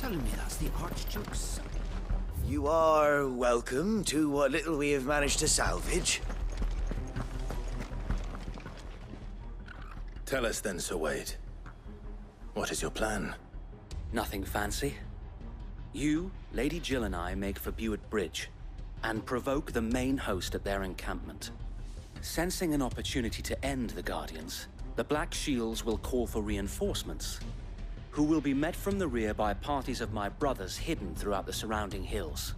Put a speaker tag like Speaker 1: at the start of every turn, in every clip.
Speaker 1: telling me that's the Archduke's son?
Speaker 2: You are welcome to what little we have managed to salvage.
Speaker 3: Tell us then, Sir Wade. What is your plan?
Speaker 4: Nothing fancy. You, Lady Jill and I make for Buett Bridge, and provoke the main host at their encampment. Sensing an opportunity to end the Guardians, the Black Shields will call for reinforcements, who will be met from the rear by parties of my brothers hidden throughout the surrounding hills.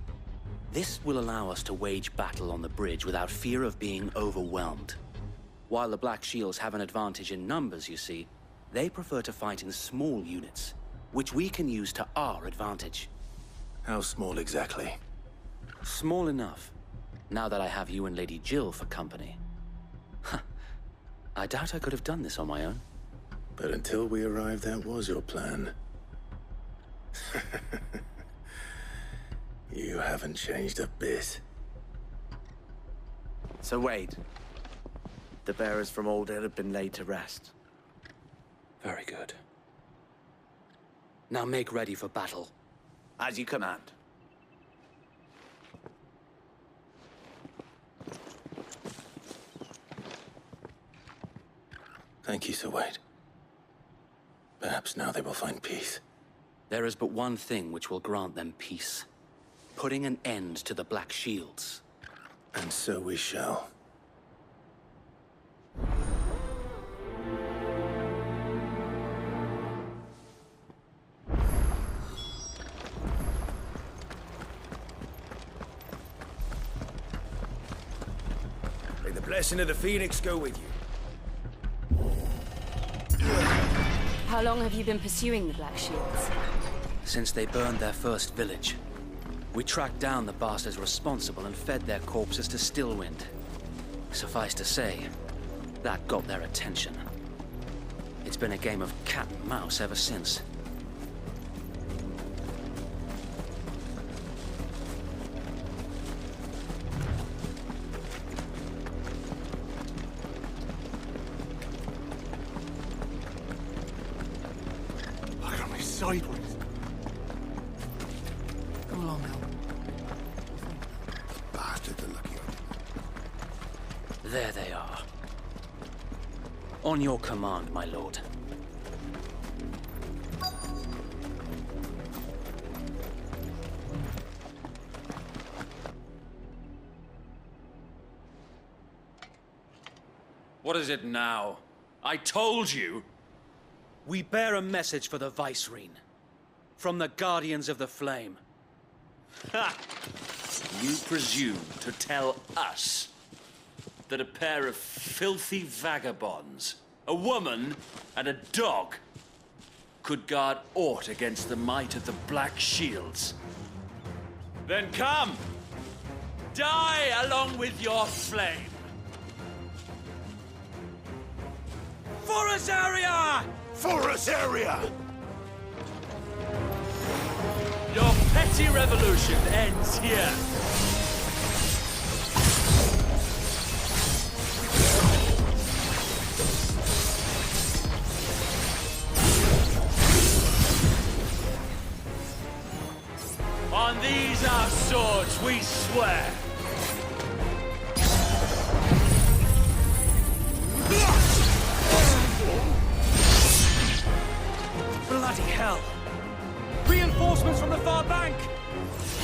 Speaker 4: This will allow us to wage battle on the bridge without fear of being overwhelmed. While the Black Shields have an advantage in numbers, you see, they prefer to fight in small units, which we can use to our advantage.
Speaker 3: How small exactly?
Speaker 4: Small enough, now that I have you and Lady Jill for company. I doubt I could have done this on my own.
Speaker 3: But until we arrived, that was your plan. You haven't changed a bit.
Speaker 1: Sir Wade, the bearers from Oldhead have been laid to rest.
Speaker 4: Very good. Now make ready for battle.
Speaker 1: As you command.
Speaker 3: Thank you, Sir Wade. Perhaps now they will find peace.
Speaker 4: There is but one thing which will grant them peace. Putting an end to the Black Shields.
Speaker 3: And so we shall.
Speaker 2: May the blessing of the Phoenix go with you.
Speaker 5: How long have you been pursuing the Black Shields?
Speaker 4: Since they burned their first village. We tracked down the bastards responsible and fed their corpses to Stillwind. Suffice to say, that got their attention. It's been a game of cat and mouse ever since.
Speaker 1: Look at me sideways. Come along now. Bastards are lucky.
Speaker 4: There they are. On your command, my lord.
Speaker 6: What is it now? I told you!
Speaker 4: We bear a message for the Vicereine. From the Guardians of the Flame.
Speaker 6: Ha! You presume to tell us that a pair of filthy vagabonds, a woman and a dog, could guard aught against the might of the Black Shields? Then come! Die along with your flame! For Azaria!
Speaker 2: For us area!
Speaker 6: Your petty revolution ends here! On these our swords we swear!
Speaker 4: Bloody hell! Reinforcements from the far bank!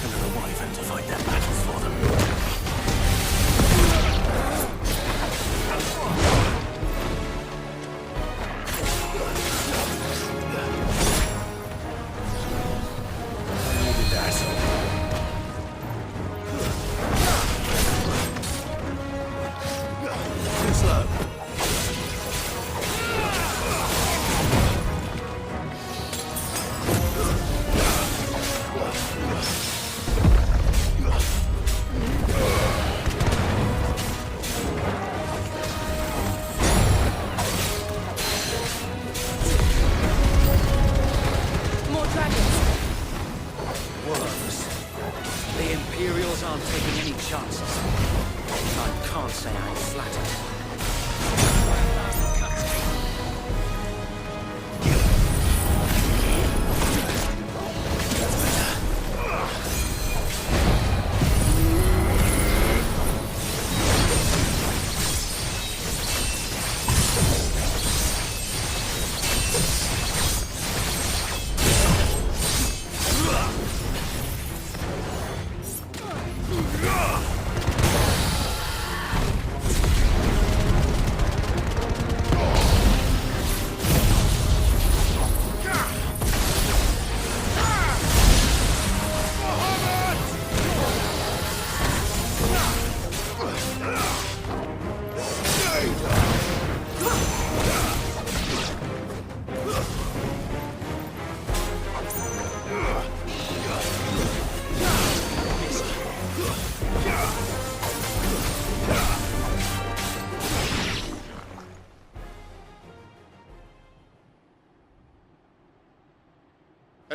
Speaker 3: Another wyvern to fight their battles for them.
Speaker 4: The Imperials aren't taking any chances. I can't say I'm flattered.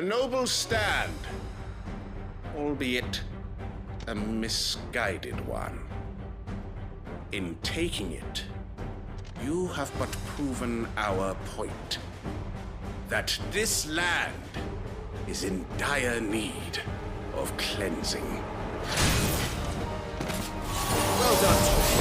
Speaker 7: A noble stand, albeit a misguided one. In taking it, you have but proven our point. That this land is in dire need of cleansing. Well done.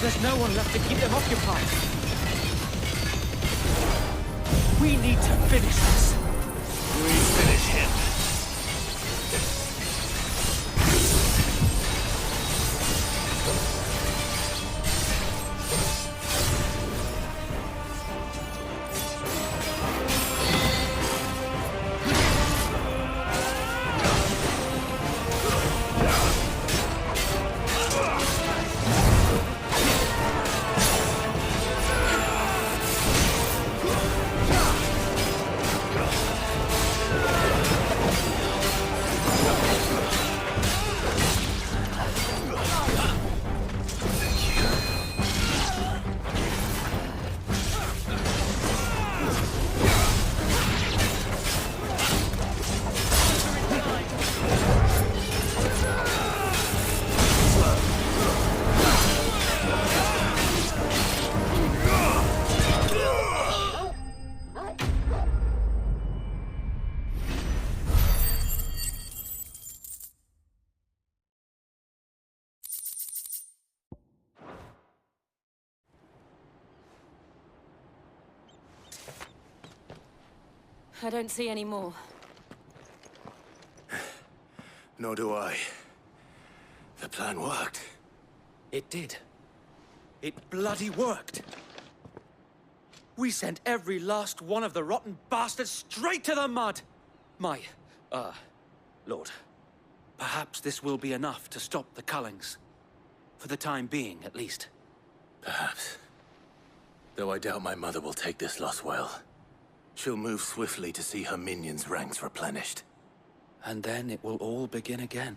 Speaker 4: There's no one left to keep them occupied. We need to finish this.
Speaker 2: We finish him.
Speaker 5: I don't see any more.
Speaker 3: Nor do I. The plan worked.
Speaker 4: It did. It bloody worked. We sent every last one of the rotten bastards straight to the mud! My, Lord, perhaps this will be enough to stop the Cullings. For the time being, at least.
Speaker 3: Perhaps. Though I doubt my mother will take this loss well. She'll move swiftly to see her minions' ranks replenished.
Speaker 4: And then it will all begin again.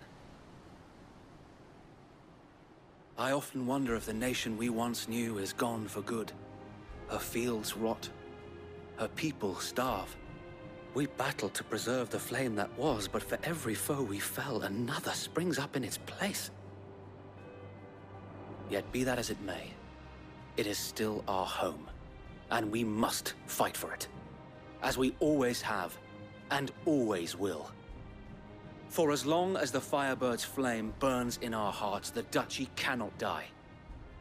Speaker 4: I often wonder if the nation we once knew is gone for good. Her fields rot. Her people starve. We battled to preserve the flame that was, but for every foe we fell, another springs up in its place. Yet be that as it may, it is still our home, and we must fight for it. As we always have, and always will. For as long as the Firebird's flame burns in our hearts, the Duchy cannot die.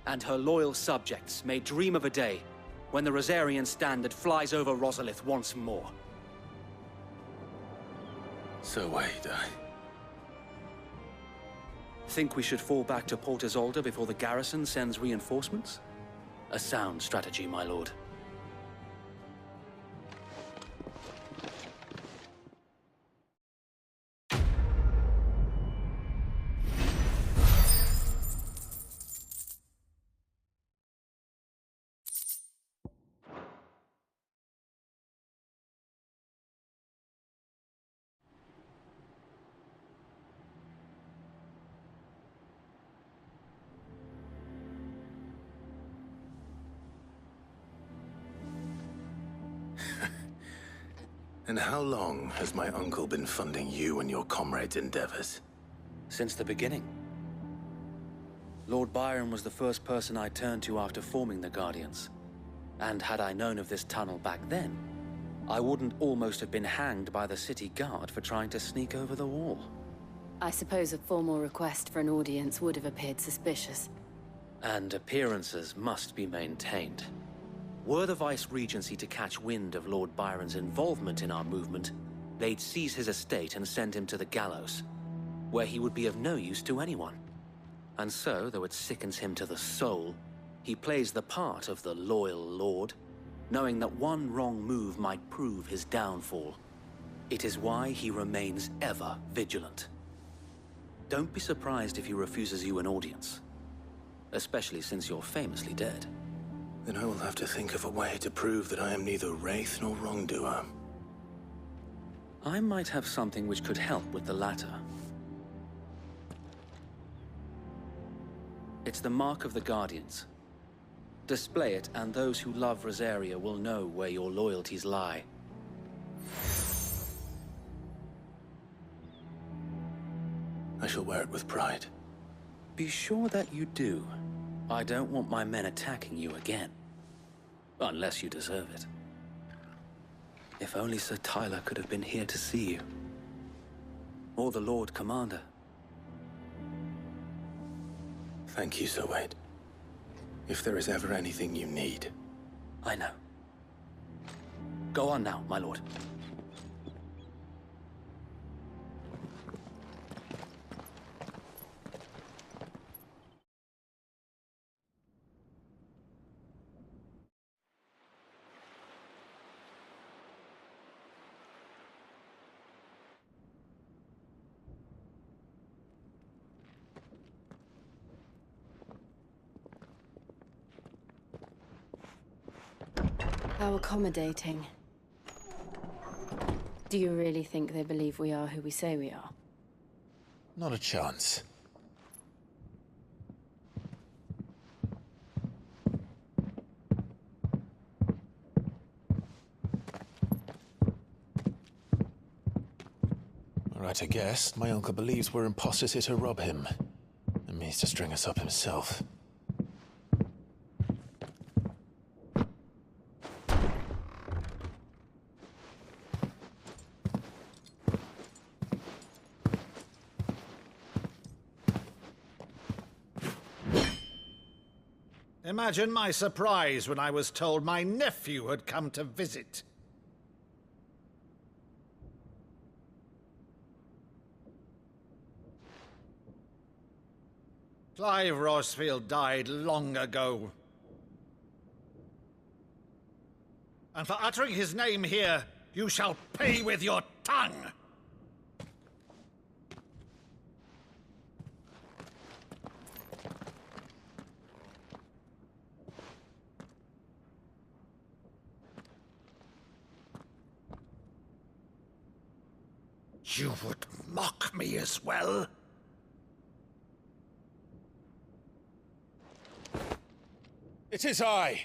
Speaker 4: And her loyal subjects may dream of a day when the Rosarian standard flies over Rosalith once more.
Speaker 3: So wait,
Speaker 4: Think we should fall back to Port Isolde before the garrison sends reinforcements? A sound strategy, my lord.
Speaker 3: And how long has my uncle been funding you and your comrades' endeavors?
Speaker 4: Since the beginning. Lord Byron was the first person I turned to after forming the Guardians. And had I known of this tunnel back then, I wouldn't almost have been hanged by the city guard for trying to sneak over the wall.
Speaker 5: I suppose a formal request for an audience would have appeared suspicious.
Speaker 4: And appearances must be maintained. Were the Vice-Regency to catch wind of Lord Byron's involvement in our movement, they'd seize his estate and send him to the gallows, where he would be of no use to anyone. And so, though it sickens him to the soul, he plays the part of the loyal lord, knowing that one wrong move might prove his downfall. It is why he remains ever vigilant. Don't be surprised if he refuses you an audience, especially since you're famously dead.
Speaker 3: Then I will have to think of a way to prove that I am neither wraith nor wrongdoer.
Speaker 4: I might have something which could help with the latter. It's the mark of the Guardians. Display it, and those who love Rosaria will know where your loyalties lie.
Speaker 3: I shall wear it with pride.
Speaker 4: Be sure that you do. I don't want my men attacking you again. Unless you deserve it. If only Sir Tyler could have been here to see you. Or the Lord Commander.
Speaker 3: Thank you, Sir Wade. If there is ever anything you need.
Speaker 4: I know. Go on now, my lord.
Speaker 5: How accommodating. Do you really think they believe we are who we say we are?
Speaker 3: Not a chance. Right, I guess. My uncle believes we're imposters here to rob him. And means to string us up himself.
Speaker 8: Imagine my surprise when I was told my nephew had come to visit. Clive Rosfield died long ago. And for uttering his name here, you shall pay with your tongue! You would mock me as well?
Speaker 9: It is I,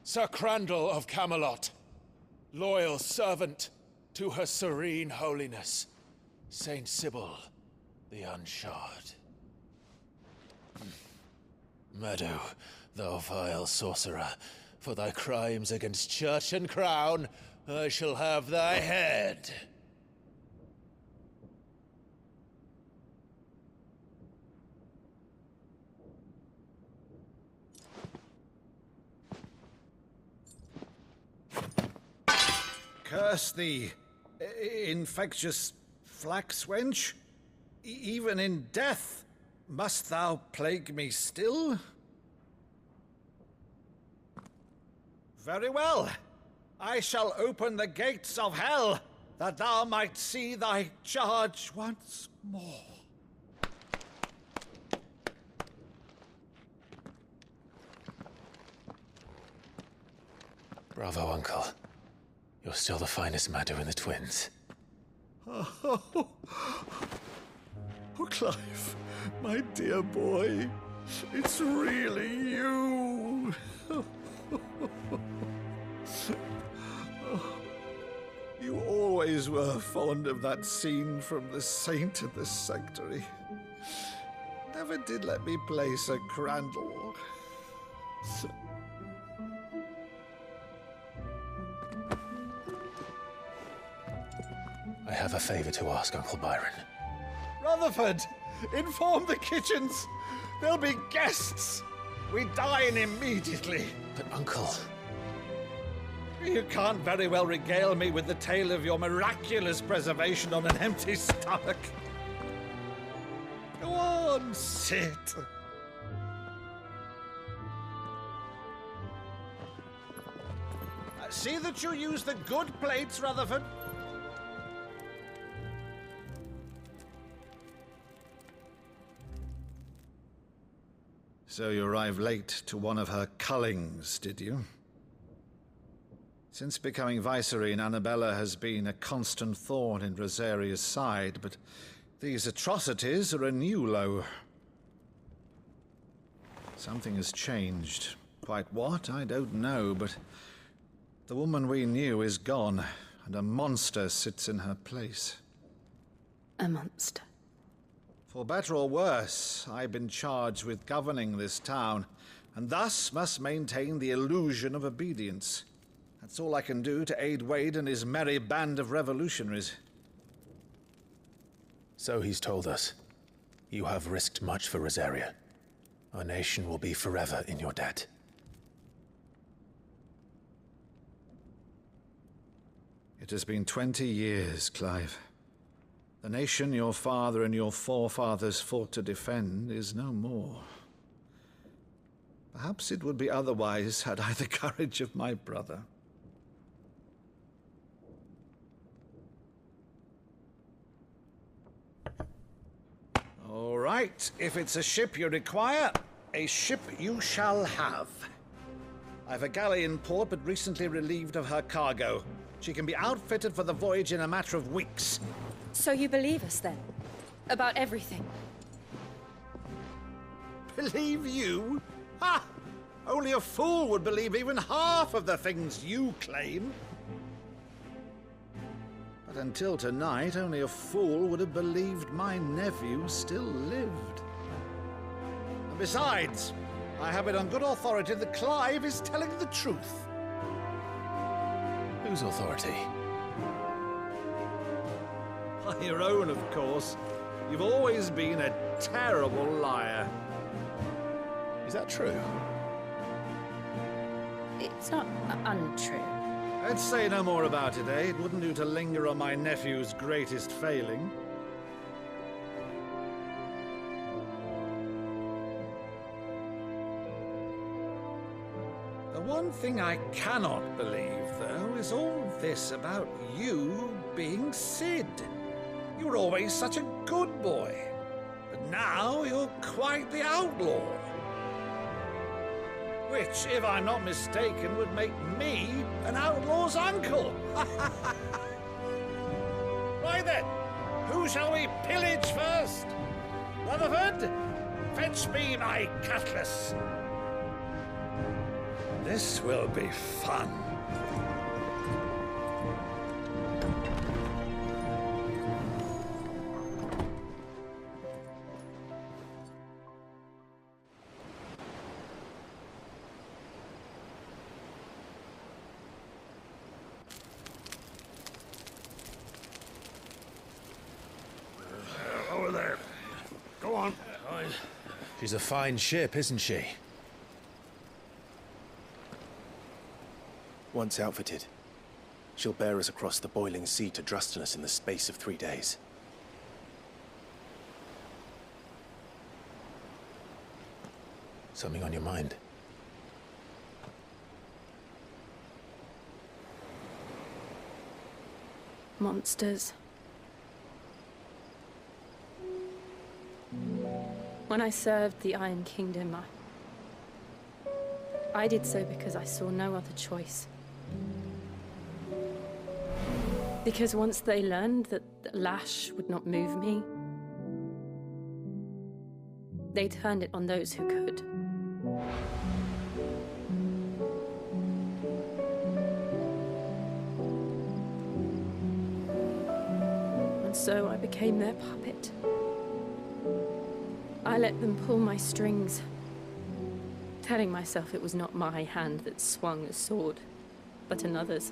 Speaker 9: Sir Crandall of Camelot, loyal servant to Her Serene Holiness, Saint Sybil the Unshod. Meadow, thou vile sorcerer, for thy crimes against church and crown, I shall have thy head.
Speaker 8: Curse thee, infectious flax wench. Even in death, must thou plague me still? Very well. I shall open the gates of hell, that thou might see thy charge once more.
Speaker 3: Bravo, Uncle. You're still the finest Meadow in the twins.
Speaker 8: Oh, Clive, my dear boy, it's really you. You always always were fond of that scene from The Saint and the Sanctuary. Never did let me play Sir Crandall.
Speaker 9: I have a favor to ask, Uncle Byron.
Speaker 8: Rutherford, inform the kitchens. There'll be guests. We dine immediately.
Speaker 9: But, Uncle...
Speaker 8: You can't very well regale me with the tale of your miraculous preservation on an empty stomach. Go on, sit. See that you use the good plates, Rutherford. So you arrived late to one of her cullings, did you? Since becoming Vicereine, Annabella has been a constant thorn in Rosaria's side, but these atrocities are a new low. Something has changed. Quite what, I don't know, but the woman we knew is gone, and a monster sits in her place.
Speaker 5: A monster.
Speaker 8: For better or worse, I've been charged with governing this town, and thus must maintain the illusion of obedience. That's all I can do to aid Wade and his merry band of revolutionaries.
Speaker 9: So he's told us. You have risked much for Rosaria. Our nation will be forever in your debt.
Speaker 8: It has been 20 years, Clive. The nation your father and your forefathers fought to defend is no more. Perhaps it would be otherwise had I the courage of my brother. All right, if it's a ship you require, a ship you shall have. I've a galley in port, but recently relieved of her cargo. She can be outfitted for the voyage in a matter of weeks.
Speaker 5: So you believe us, then? About everything?
Speaker 8: Believe you? Ha! Only a fool would believe even half of the things you claim. But until tonight, only a fool would have believed my nephew still lived. And besides, I have it on good authority that Clive is telling the truth.
Speaker 9: Whose authority?
Speaker 8: By your own, of course. You've always been a terrible liar.
Speaker 9: Is that true?
Speaker 5: It's not untrue.
Speaker 8: Let's say no more about it, eh? It wouldn't do to linger on my nephew's greatest failing. The one thing I cannot believe, though, is all this about you being Sid. You were always such a good boy, but now you're quite the outlaw. Which, if I'm not mistaken, would make me an outlaw's uncle. Right then, who shall we pillage first? Rutherford, fetch me my cutlass. This will be fun.
Speaker 7: Over there. Go on.
Speaker 9: She's a fine ship, isn't she?
Speaker 10: Once outfitted, she'll bear us across the boiling sea to Drustinus in the space of 3 days.
Speaker 9: Something on your mind?
Speaker 5: Monsters. When I served the Iron Kingdom, I did so because I saw no other choice. Because once they learned that the lash would not move me, they turned it on those who could.
Speaker 11: so I became their puppet. I let them pull my strings, telling myself it was not my hand that swung a sword, but another's.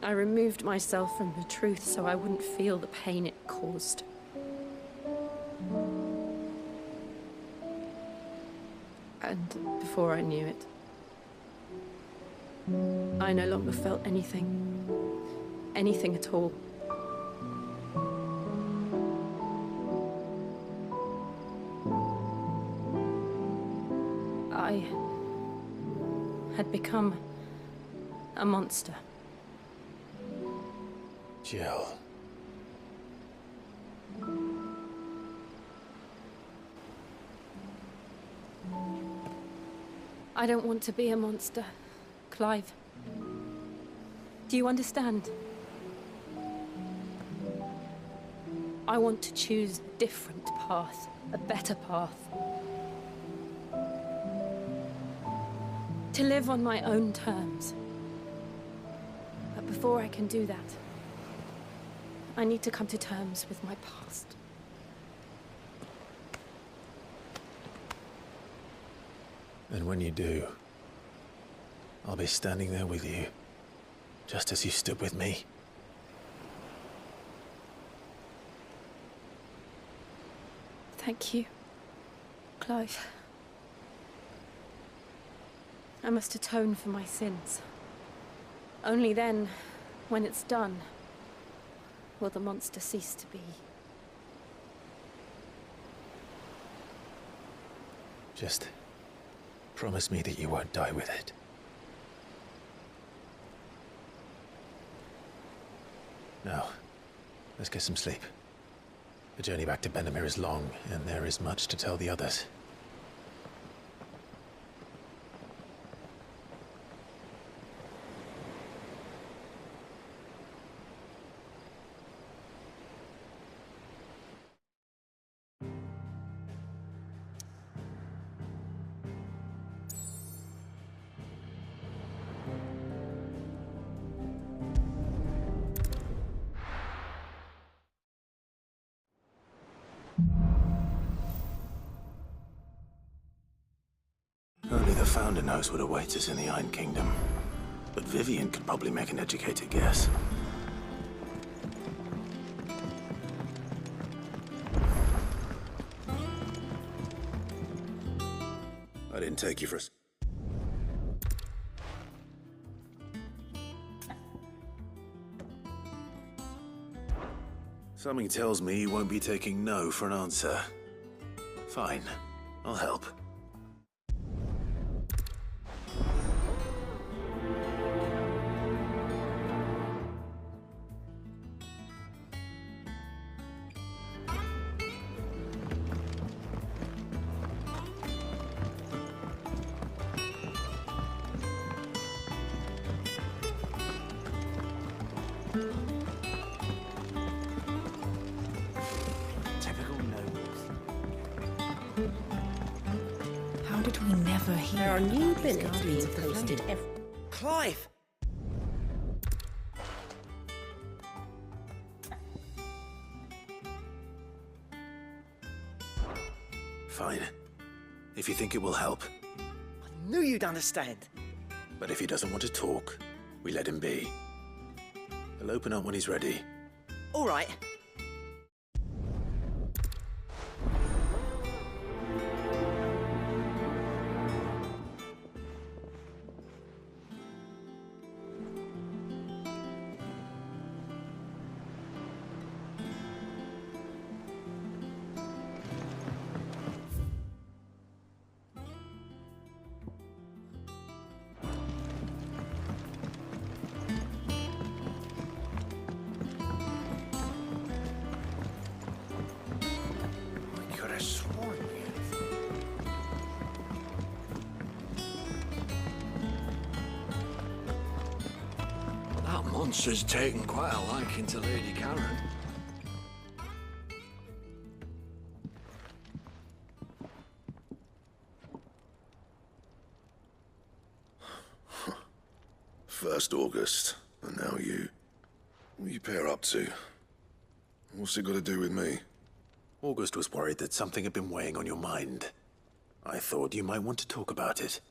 Speaker 11: I removed myself from the truth so I wouldn't feel the pain it caused. And before I knew it, I no longer felt anything. Anything at all. I had become a monster.
Speaker 9: Jill.
Speaker 11: I don't want to be a monster, Clive. Do you understand? I want to choose a different path, a better path. To live on my own terms. But before I can do that, I need to come to terms with my past.
Speaker 9: And when you do, I'll be standing there with you, just as you stood with me.
Speaker 11: Thank you, Clive. I must atone for my sins. Only then, when it's done, will the monster cease to be.
Speaker 9: Just promise me that you won't die with it. Now, let's get some sleep. The journey back to Benamir is long, and there is much to tell the others.
Speaker 3: Only the Founder knows what awaits us in the Iron Kingdom. But Vivian could probably make an educated guess. I didn't take you for a... Something tells me you won't be taking no for an answer. Fine, I'll help.
Speaker 12: How did we never hear?
Speaker 13: There are new billets being posted every...
Speaker 2: Clive!
Speaker 3: Fine. If you think it will help.
Speaker 2: I knew you'd understand.
Speaker 3: But if he doesn't want to talk, we let him be. He'll open up when he's ready.
Speaker 2: All right.
Speaker 7: That monster's taken quite a liking to Lady Karen.
Speaker 14: First August. And now you. What are you pair up to? What's it got to do with me?
Speaker 3: August was worried that something had been weighing on your mind. I thought you might want to talk about it.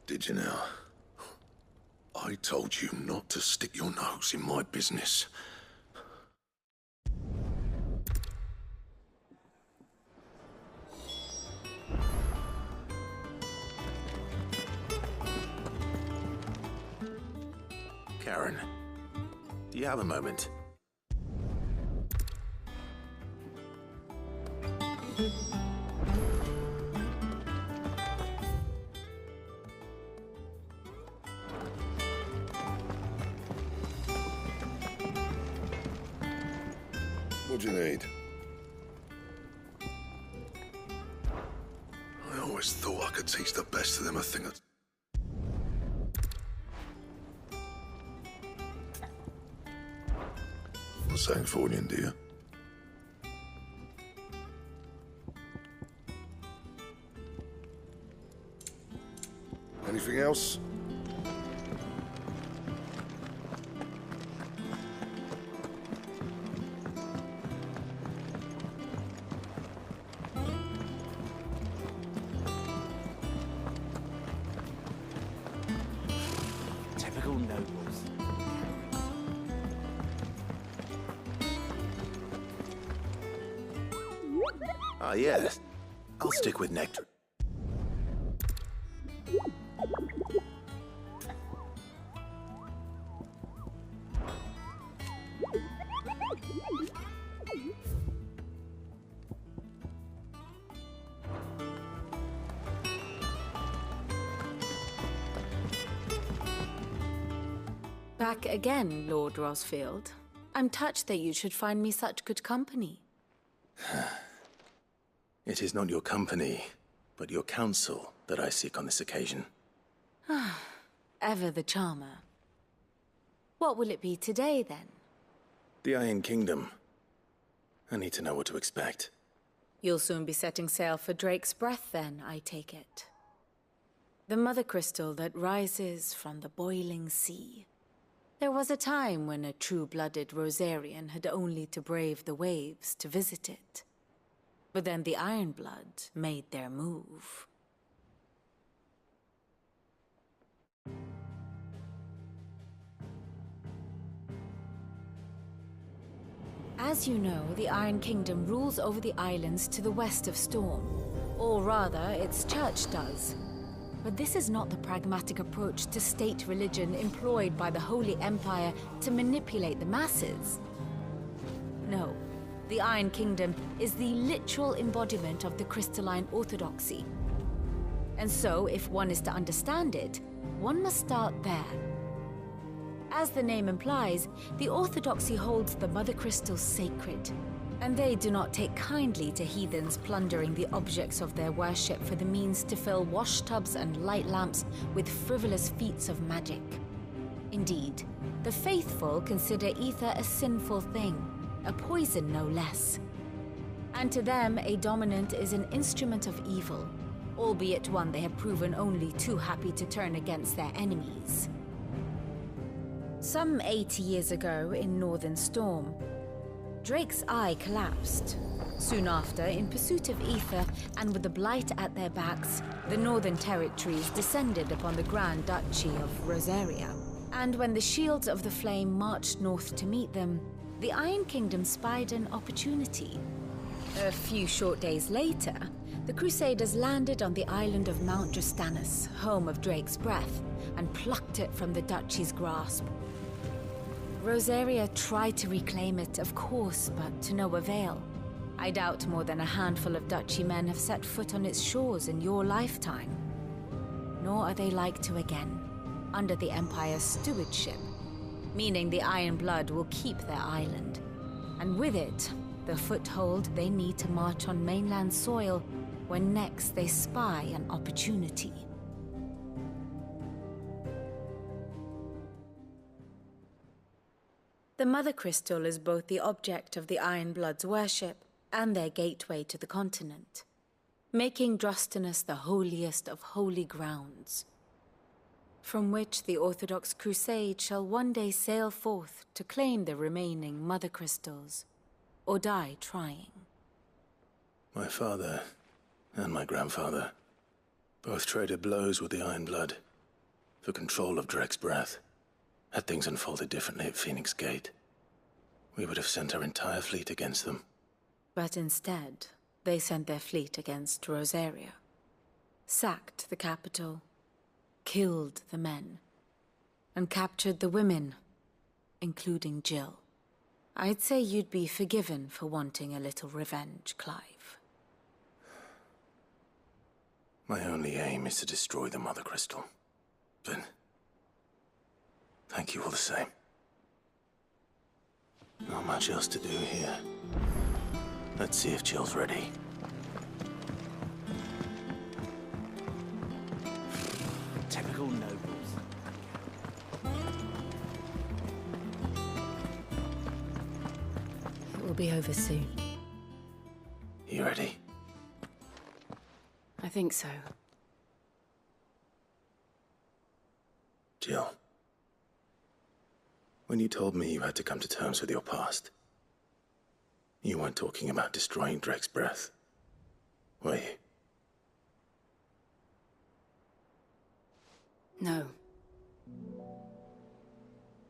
Speaker 14: Did you now? I told you not to stick your nose in my business.
Speaker 3: Karen, do you have a moment?
Speaker 14: What do you need? I always thought I could teach the best of them a thing or... Not saying Fornian, do you? Anything else?
Speaker 1: Typical nobles.
Speaker 3: Ah, yes. I'll stick with nectar.
Speaker 5: Back again, Lord Rosfield. I'm touched that you should find me such good company.
Speaker 3: It is not your company, but your counsel that I seek on this occasion.
Speaker 5: Ever the charmer. What will it be today, then?
Speaker 3: The Iron Kingdom. I need to know what to expect.
Speaker 5: You'll soon be setting sail for Drake's Breath, then, I take it. The mother crystal that rises from the boiling sea. There was a time when a true-blooded Rosarian had only to brave the waves to visit it. But then the Ironblood made their move. As you know, the Iron Kingdom rules over the islands to the west of Storm. Or rather, its church does. But this is not the pragmatic approach to state religion employed by the Holy Empire to manipulate the masses. No, the Iron Kingdom is the literal embodiment of the crystalline orthodoxy. And so, if one is to understand it, one must start there. As the name implies, the orthodoxy holds the Mother Crystals sacred, and they do not take kindly to heathens plundering the objects of their worship for the means to fill washtubs and light lamps with frivolous feats of magic. Indeed, the faithful consider ether a sinful thing, a poison no less. And to them, a dominant is an instrument of evil, albeit one they have proven only too happy to turn against their enemies. Some 80 years ago in Northern Storm, Drake's eye collapsed. Soon after, in pursuit of ether and with the Blight at their backs, the Northern Territories descended upon the Grand Duchy of Rosaria. And when the Shields of the Flame marched north to meet them, the Iron Kingdom spied an opportunity. A few short days later, the Crusaders landed on the island of Mount Justanus, home of Drake's Breath, and plucked it from the Duchy's grasp. Rosaria tried to reclaim it, of course, but to no avail. I doubt more than a handful of Duchy men have set foot on its shores in your lifetime. Nor are they like to again, under the Empire's stewardship, meaning the Iron Blood will keep their island, and with it, the foothold they need to march on mainland soil when next they spy an opportunity. The Mother Crystal is both the object of the Iron Blood's worship and their gateway to the continent, making Drustinus the holiest of holy grounds. from which the Orthodox Crusade shall one day sail forth to claim the remaining Mother Crystals, or die trying.
Speaker 3: My father and my grandfather both traded blows with the Iron Blood for control of Drek's breath. Had things unfolded differently at Phoenix Gate, we would have sent our entire fleet against them.
Speaker 5: But instead, they sent their fleet against Rosaria, sacked the capital, killed the men, and captured the women, including Jill. I'd say you'd be forgiven for wanting a little revenge, Clive.
Speaker 3: My only aim is to destroy the Mother Crystal. But thank you all the same. Not much else to do here. Let's see if Jill's ready.
Speaker 1: Typical nobles.
Speaker 11: It will be over soon.
Speaker 3: You ready?
Speaker 11: I think so.
Speaker 3: Jill. When you told me you had to come to terms with your past, you weren't talking about destroying Drek's breath, were you?
Speaker 11: No.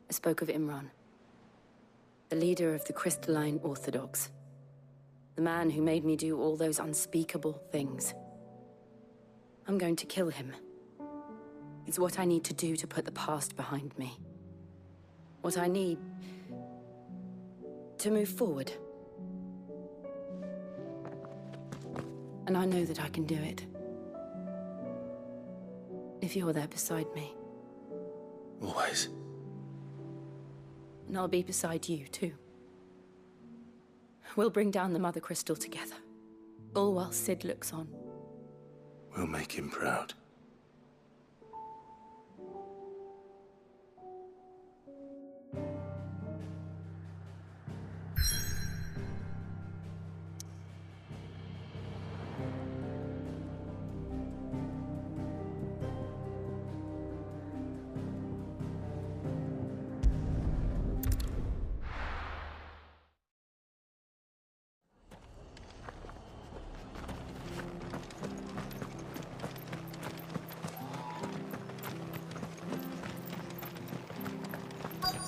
Speaker 11: I spoke of Imran, the leader of the Crystalline Orthodox. The man who made me do all those unspeakable things. I'm going to kill him. It's what I need to do to put the past behind me. What I need to move forward. And I know that I can do it. If you're there beside me.
Speaker 3: Always.
Speaker 11: And I'll be beside you, too. We'll bring down the Mother Crystal together. All while Sid looks on.
Speaker 3: We'll make him proud.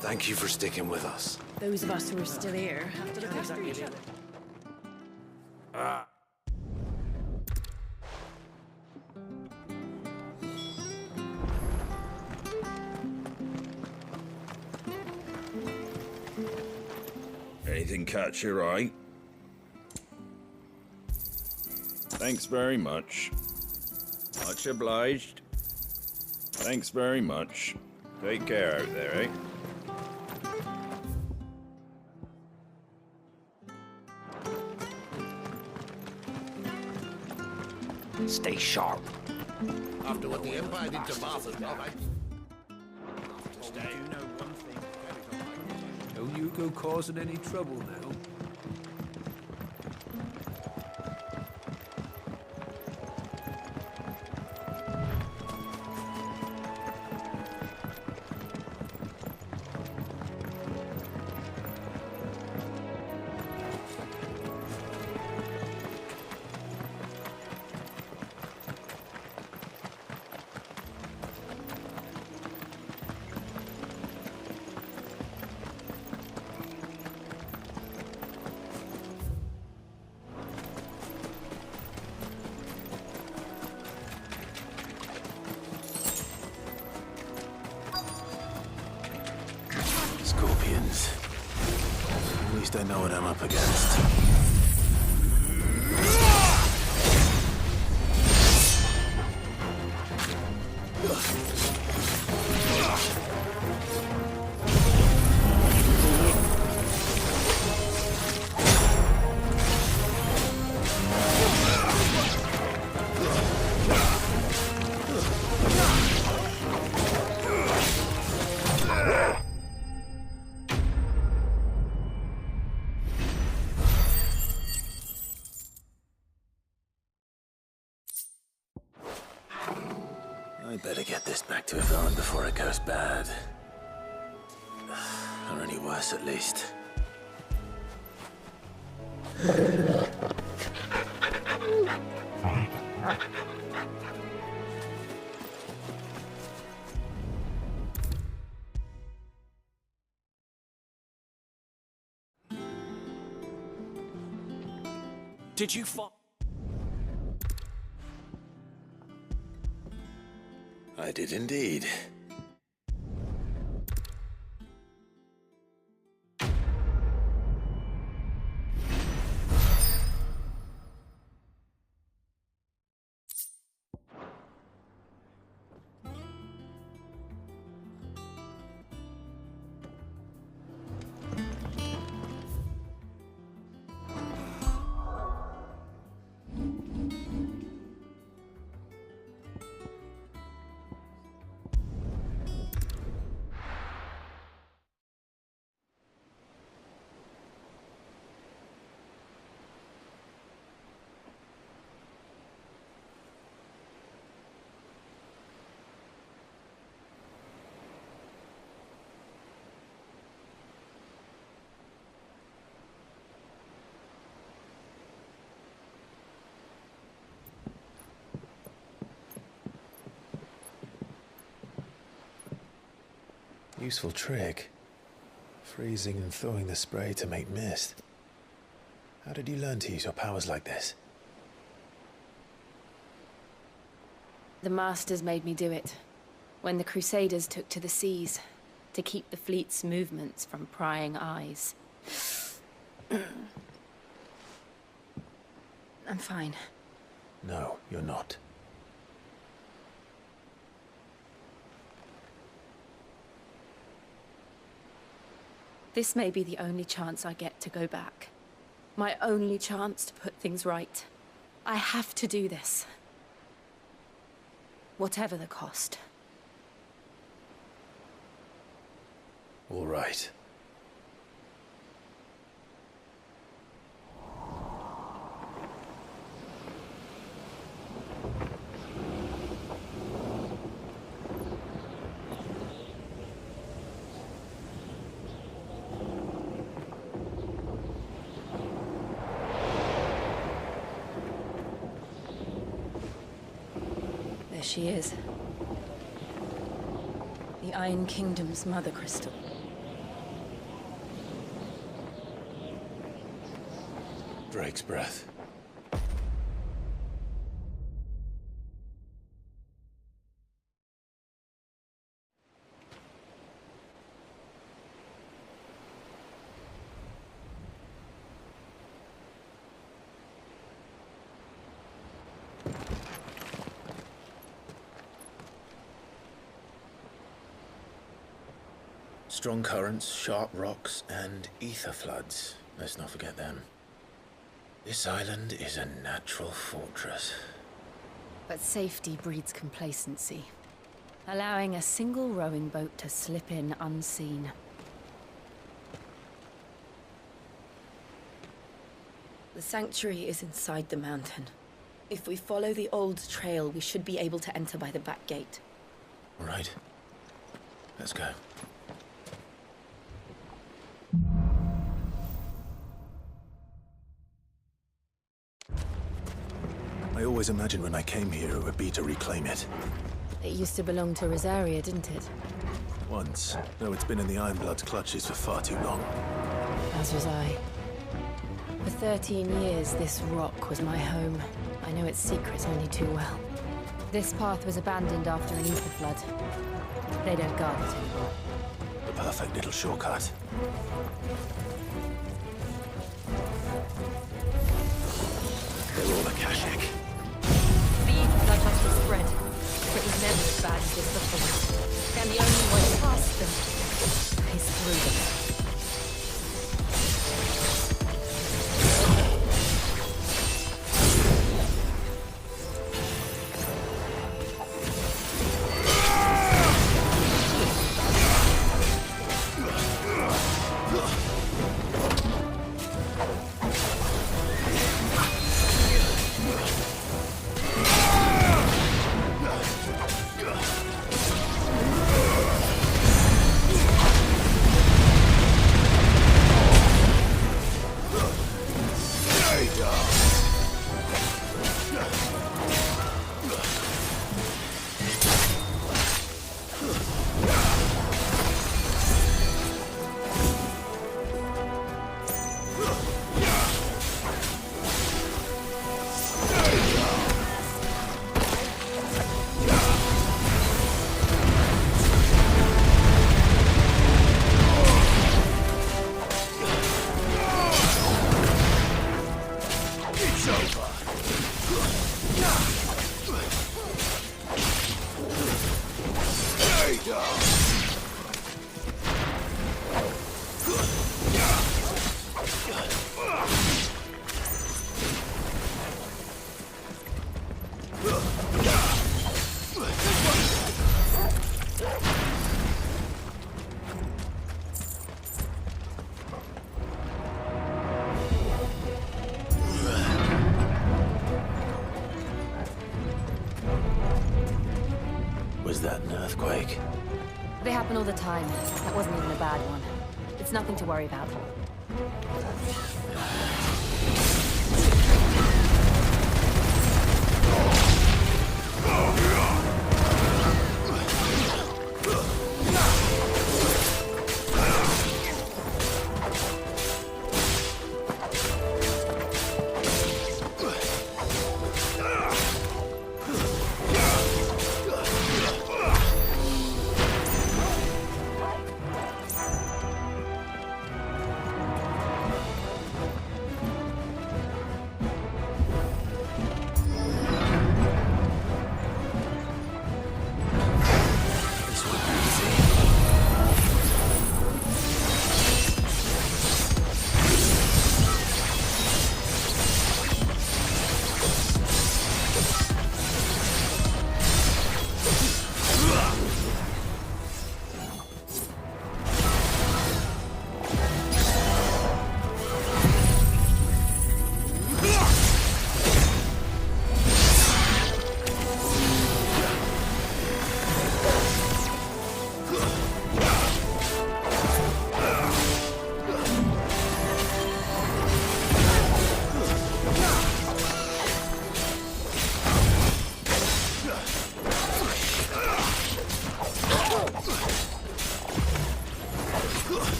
Speaker 2: Thank you for sticking with us.
Speaker 13: Those of us who are still here have to look after each other.
Speaker 15: Anything catch your eye? Thanks very much. Much obliged. Thanks very much. Take care out there, eh?
Speaker 2: Stay sharp.
Speaker 7: After what the Empire did to Martha's
Speaker 16: Don't you go causing any trouble now.
Speaker 3: Scorpions. At least I know what I'm up against. I'd better get this back to Yvonne before it goes bad. Or any worse, at least.
Speaker 6: Did you find...
Speaker 3: I did indeed. Useful trick. Freezing and thawing the spray to make mist. How did you learn to use your powers like this?
Speaker 11: The Masters made me do it. When the Crusaders took to the seas, to keep the fleet's movements from prying eyes. I'm fine.
Speaker 3: No, you're not.
Speaker 11: This may be the only chance I get to go back. My only chance to put things right. I have to do this. Whatever the cost.
Speaker 3: All right.
Speaker 11: There she is. The Iron Kingdom's Mother Crystal.
Speaker 3: Drake's breath. Strong currents, sharp rocks, and ether floods. Let's not forget them. This island is a natural fortress.
Speaker 11: But safety breeds complacency. Allowing a single rowing boat to slip in unseen. The sanctuary is inside the mountain. If we follow the old trail, we should be able to enter by the back gate.
Speaker 3: All right. Let's go. I always imagined when I came here it would be to reclaim it.
Speaker 11: It used to belong to Rosaria, didn't it?
Speaker 3: Once, though it's been in the Ironblood's clutches for far too long.
Speaker 11: As was I. For 13 years, this rock was my home. I know its secrets only too well. This path was abandoned after an ether flood. They don't guard it anymore.
Speaker 3: The perfect little shortcut. They're all Akashic.
Speaker 11: The ether flood must have spread. It was never as bad as this before. And the only way past them is through them.
Speaker 3: Ugh. Was that an earthquake?
Speaker 11: They happen all the time. That wasn't even a bad one. It's nothing to worry about.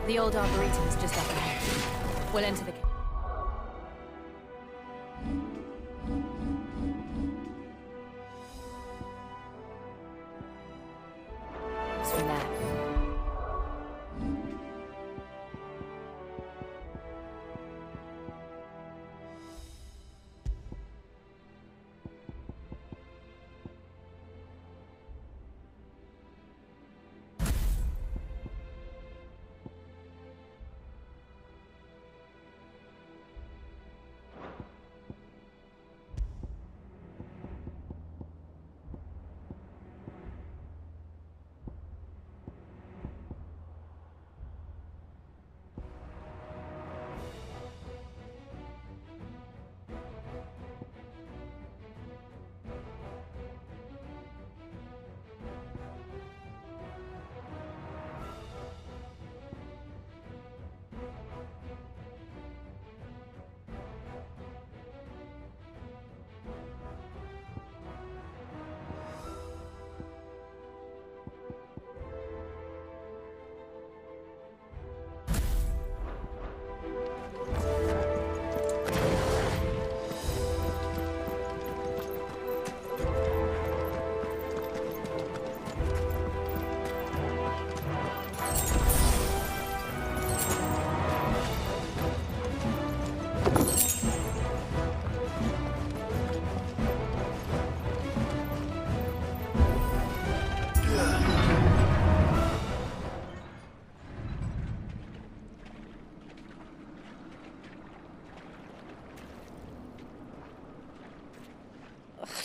Speaker 11: The old Arboretum is just up ahead. We'll enter the... It's from there.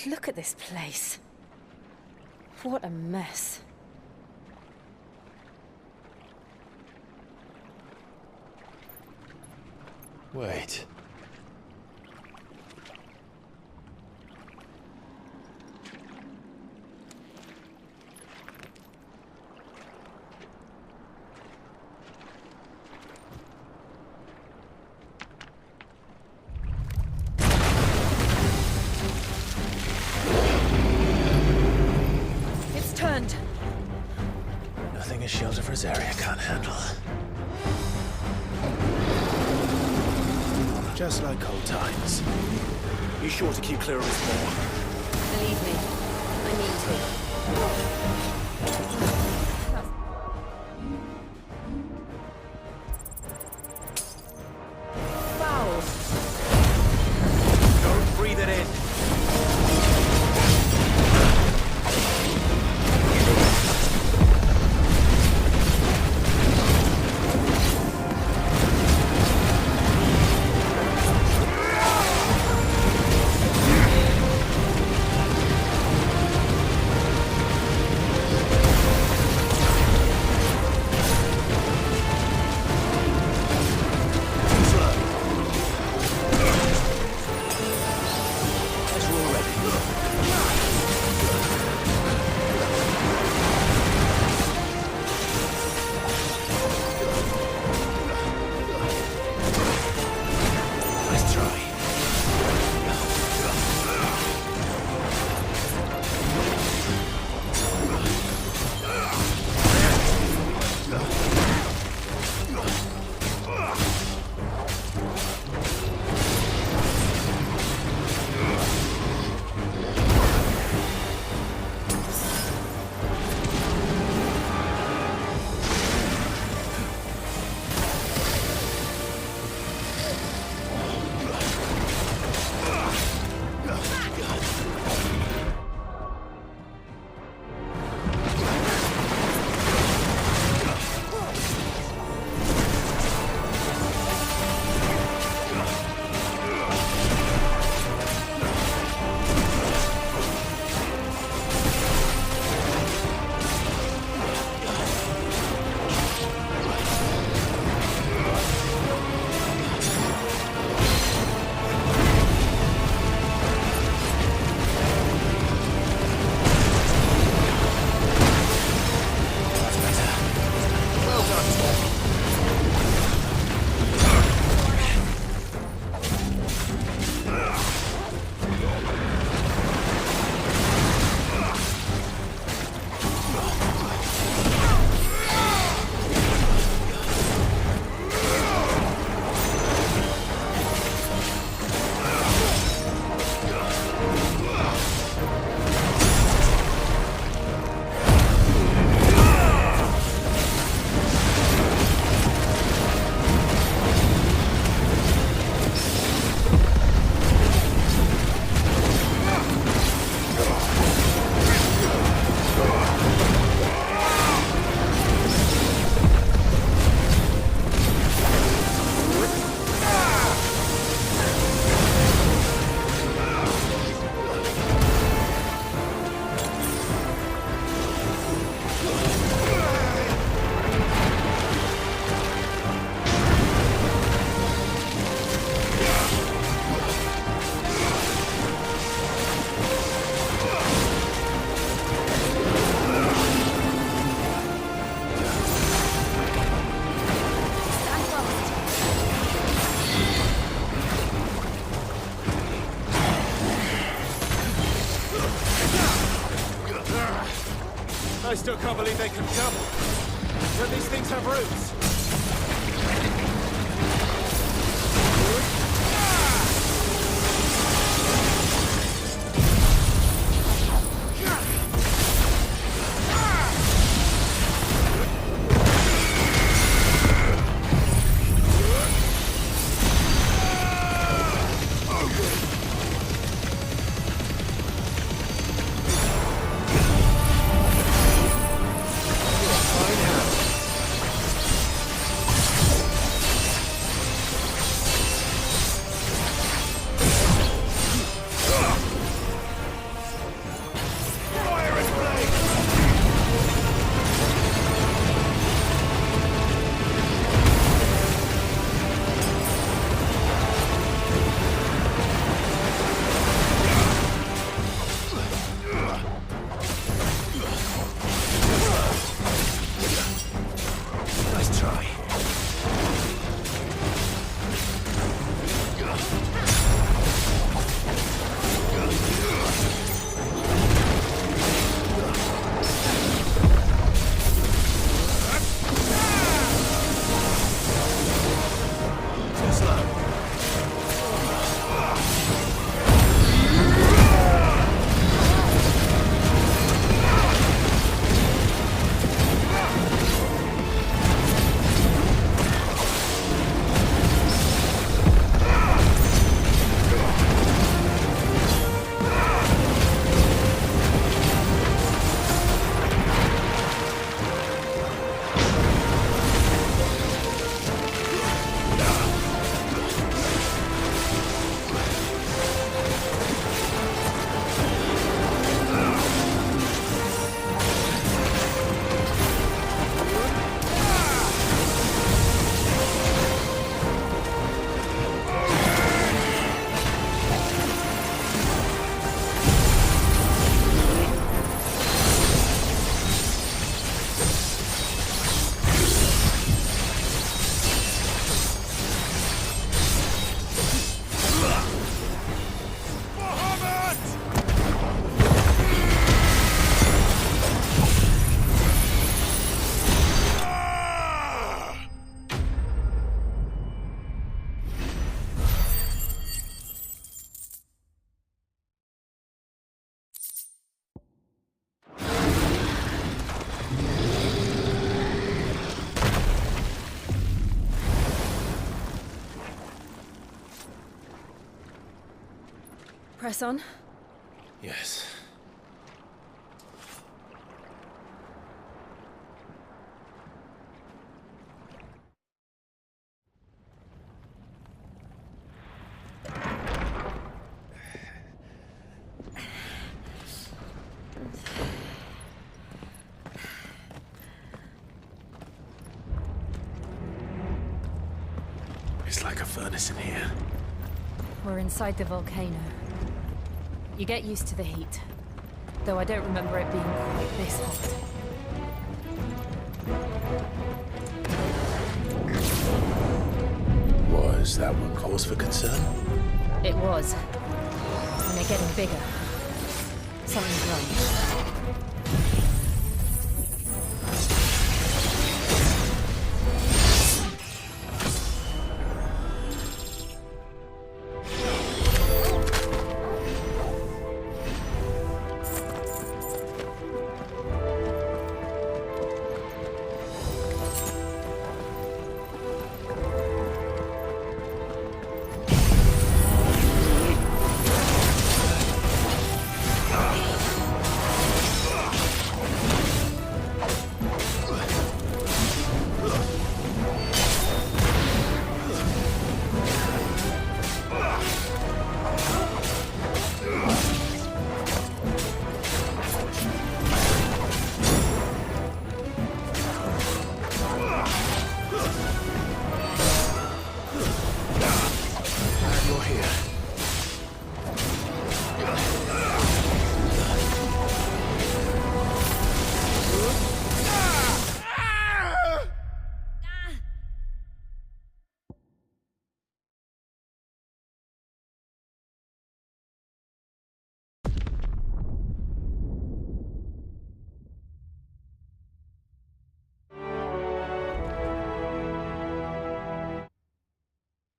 Speaker 13: Look at this place. What a mess.
Speaker 9: Wait.
Speaker 13: It's turned.
Speaker 9: Nothing a shelter for his area can't handle. Just like old times.
Speaker 10: Be sure to keep clear of his moor.
Speaker 11: Believe me, I mean to.
Speaker 13: Foul.
Speaker 10: Don't breathe it in. I still can't believe they can jump. Don't these things have roots?
Speaker 11: Press on.
Speaker 3: Yes. It's like a furnace in here.
Speaker 5: We're inside the volcano. You get used to the heat. Though I don't remember it being quite this hot.
Speaker 3: Was that one cause for concern?
Speaker 5: It was. And they're getting bigger. Something's wrong.